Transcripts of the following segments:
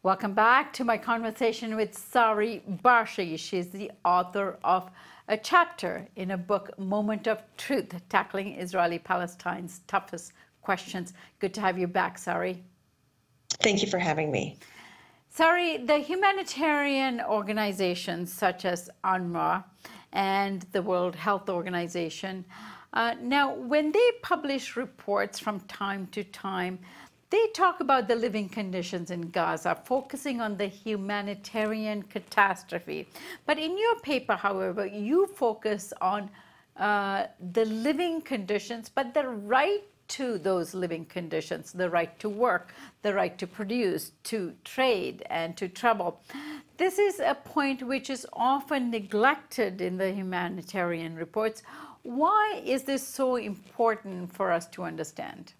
Welcome back to my conversation with Sari Bashi. She's the author of a chapter in a book, Moment of Truth, Tackling Israeli-Palestine's Toughest Questions. Good to have you back, Sari. Thank you for having me. Sari, the humanitarian organizations such as UNRWA and the World Health Organization, now when they publish reports from time to time, they talk about the living conditions in Gaza, focusing on the humanitarian catastrophe. But in your paper, however, you focus on the living conditions, but the right to those living conditions, the right to work, the right to produce, to trade, and to travel. This is a point which is often neglected in the humanitarian reports. Why is this so important for us to understand?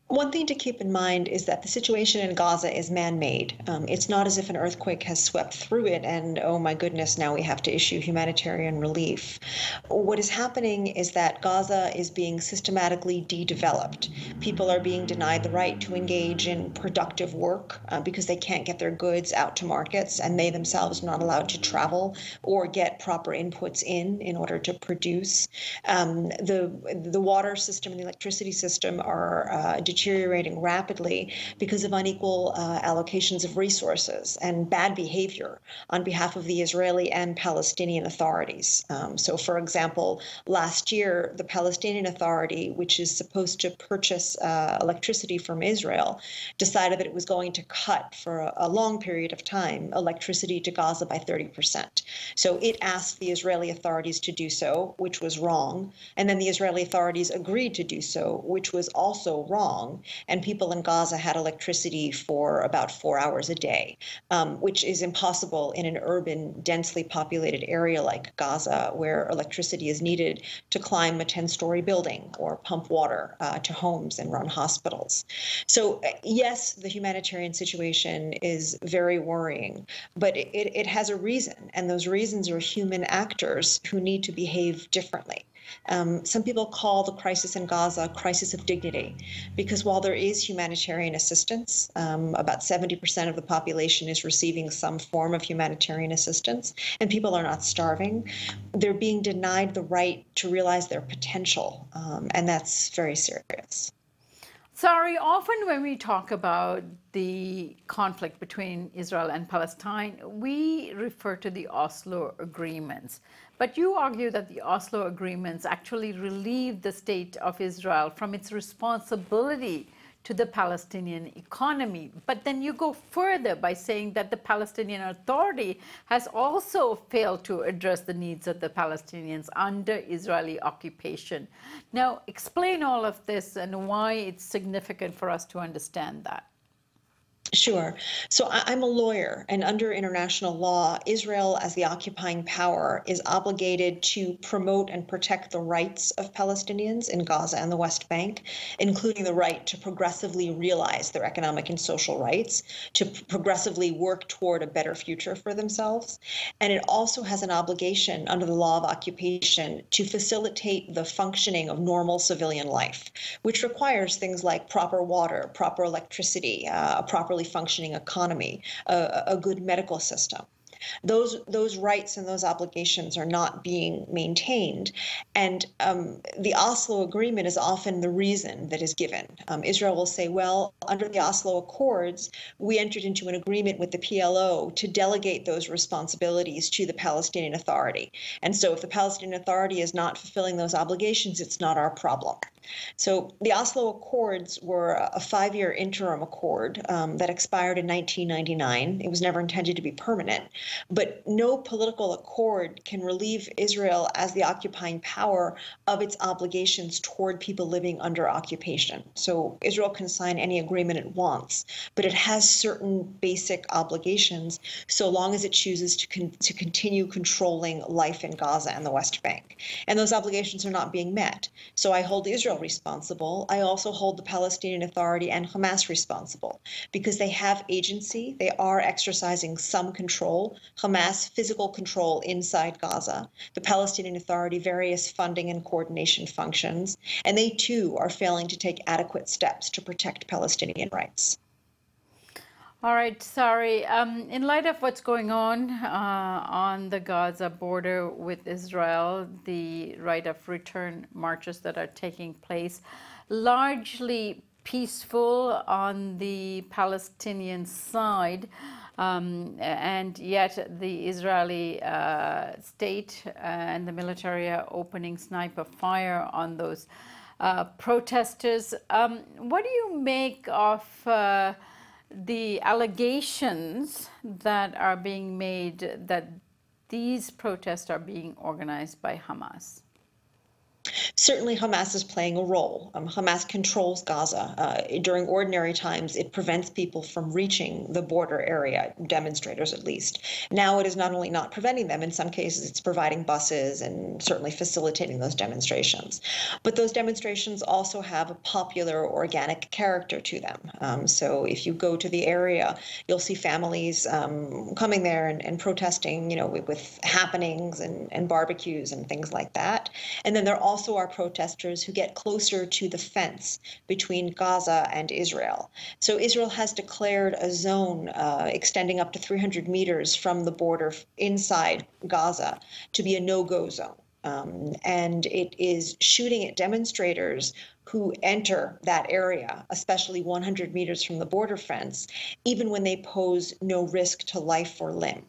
One thing to keep in mind is that the situation in Gaza is man-made. It's not as if an earthquake has swept through it and, oh my goodness, now we have to issue humanitarian relief. What is happening is that Gaza is being systematically de-developed. People are being denied the right to engage in productive work because they can't get their goods out to markets, and they themselves are not allowed to travel or get proper inputs in order to produce. The water system and the electricity system are deteriorating rapidly because of unequal allocations of resources and bad behavior on behalf of the Israeli and Palestinian authorities. So, for example, last year, the Palestinian Authority, which is supposed to purchase electricity from Israel, decided that it was going to cut for a long period of time electricity to Gaza by 30%. So it asked the Israeli authorities to do so, which was wrong. And then the Israeli authorities agreed to do so, which was also wrong. And people in Gaza had electricity for about 4 hours a day, which is impossible in an urban, densely populated area like Gaza, where electricity is needed to climb a 10-story building or pump water to homes and run hospitals. So yes, the humanitarian situation is very worrying, but it has a reason, and those reasons are human actors who need to behave differently. Some people call the crisis in Gaza a crisis of dignity, because while there is humanitarian assistance, about 70% of the population is receiving some form of humanitarian assistance, and people are not starving, they're being denied the right to realize their potential, and that's very serious. Sari, often when we talk about the conflict between Israel and Palestine, we refer to the Oslo Agreements. But you argue that the Oslo Agreements actually relieve the state of Israel from its responsibility to the Palestinian economy. But then you go further by saying that the Palestinian Authority has also failed to address the needs of the Palestinians under Israeli occupation. Now, explain all of this and why it's significant for us to understand that. Sure. So I'm a lawyer, and under international law, Israel, as the occupying power, is obligated to promote and protect the rights of Palestinians in Gaza and the West Bank, including the right to progressively realize their economic and social rights, to progressively work toward a better future for themselves. And it also has an obligation under the law of occupation to facilitate the functioning of normal civilian life, which requires things like proper water, proper electricity, a properly functioning economy, a good medical system. Those rights and those obligations are not being maintained. And the Oslo Agreement is often the reason that is given. Israel will say, well, under the Oslo Accords, we entered into an agreement with the PLO to delegate those responsibilities to the Palestinian Authority. And so if the Palestinian Authority is not fulfilling those obligations, it's not our problem. So the Oslo Accords were a 5-year interim accord that expired in 1999. It was never intended to be permanent. But no political accord can relieve Israel as the occupying power of its obligations toward people living under occupation. So Israel can sign any agreement it wants, but it has certain basic obligations so long as it chooses to continue controlling life in Gaza and the West Bank. And those obligations are not being met. So I hold Israel responsible. I also hold the Palestinian Authority and Hamas responsible because they have agency. They are exercising some control. Hamas, physical control inside Gaza. The Palestinian Authority, various funding and coordination functions. And they too are failing to take adequate steps to protect Palestinian rights. All right, Sari. In light of what's going on the Gaza border with Israel, the right of return marches that are taking place, largely peaceful on the Palestinian side, and yet the Israeli state and the military are opening sniper fire on those protesters. What do you make of the allegations that are being made that these protests are being organized by Hamas? Certainly, Hamas is playing a role. Hamas controls Gaza. During ordinary times, it prevents people from reaching the border area, demonstrators at least. Now it is not only not preventing them, in some cases it's providing buses and certainly facilitating those demonstrations. But those demonstrations also have a popular, organic character to them. So if you go to the area, you'll see families coming there and protesting, with happenings and barbecues and things like that. And then there also are protesters who get closer to the fence between Gaza and Israel. So Israel has declared a zone extending up to 300 meters from the border inside Gaza to be a no-go zone. And it is shooting at demonstrators who enter that area, especially 100 meters from the border fence, even when they pose no risk to life or limb.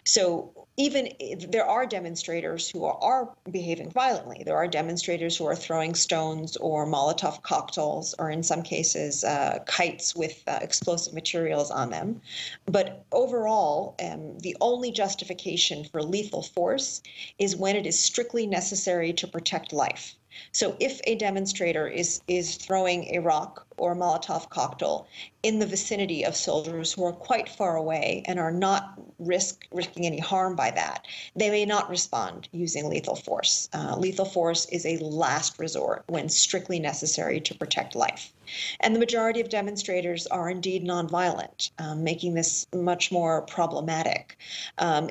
So even there are demonstrators who are behaving violently. There are demonstrators who are throwing stones or Molotov cocktails, or in some cases, kites with explosive materials on them. But overall, the only justification for lethal force is when it is strictly necessary to protect life. So if a demonstrator is throwing a rock or a Molotov cocktail in the vicinity of soldiers who are quite far away and are not risking any harm by that, they may not respond using lethal force. Lethal force is a last resort when strictly necessary to protect life. And the majority of demonstrators are indeed nonviolent, making this much more problematic.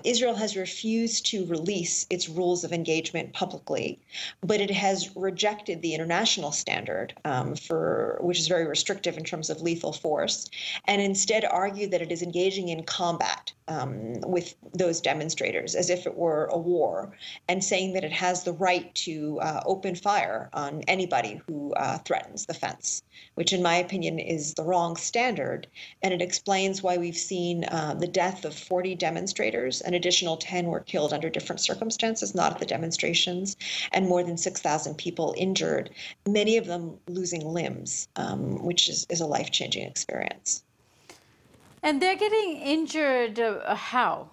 Israel has refused to release its rules of engagement publicly, but it has rejected the international standard, which is very restrictive in terms of lethal force, and instead argued that it is engaging in combat with those demonstrators as if it were a war, and saying that it has the right to open fire on anybody who threatens the fence, which in my opinion is the wrong standard. And it explains why we've seen the death of 40 demonstrators. An additional 10 were killed under different circumstances, not at the demonstrations, and more than 6,000 people injured, many of them losing limbs, which is a life-changing experience. And they're getting injured how?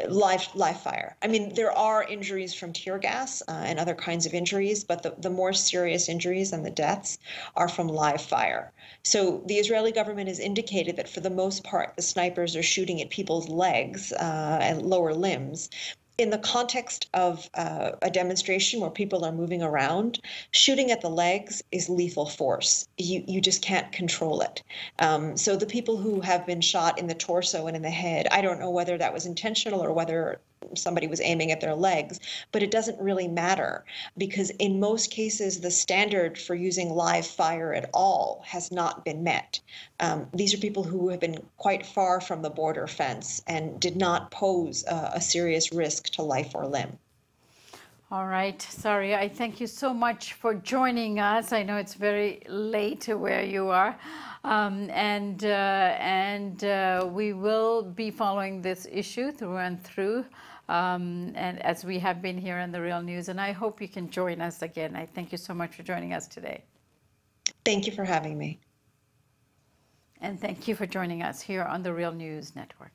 Live fire. I mean, there are injuries from tear gas and other kinds of injuries, but the more serious injuries and the deaths are from live fire. So the Israeli government has indicated that for the most part, the snipers are shooting at people's legs and lower limbs. In the context of a demonstration where people are moving around, shooting at the legs is lethal force. You just can't control it. So the people who have been shot in the torso and in the head, I don't know whether that was intentional or whether somebody was aiming at their legs, but it doesn't really matter, because in most cases, the standard for using live fire at all has not been met. These are people who have been quite far from the border fence and did not pose a serious risk to life or limb. All right, Sari, I thank you so much for joining us. I know it's very late where you are, and we will be following this issue through and through, and as we have been here on The Real News, and I hope you can join us again. I thank you so much for joining us today. Thank you for having me. And thank you for joining us here on The Real News Network.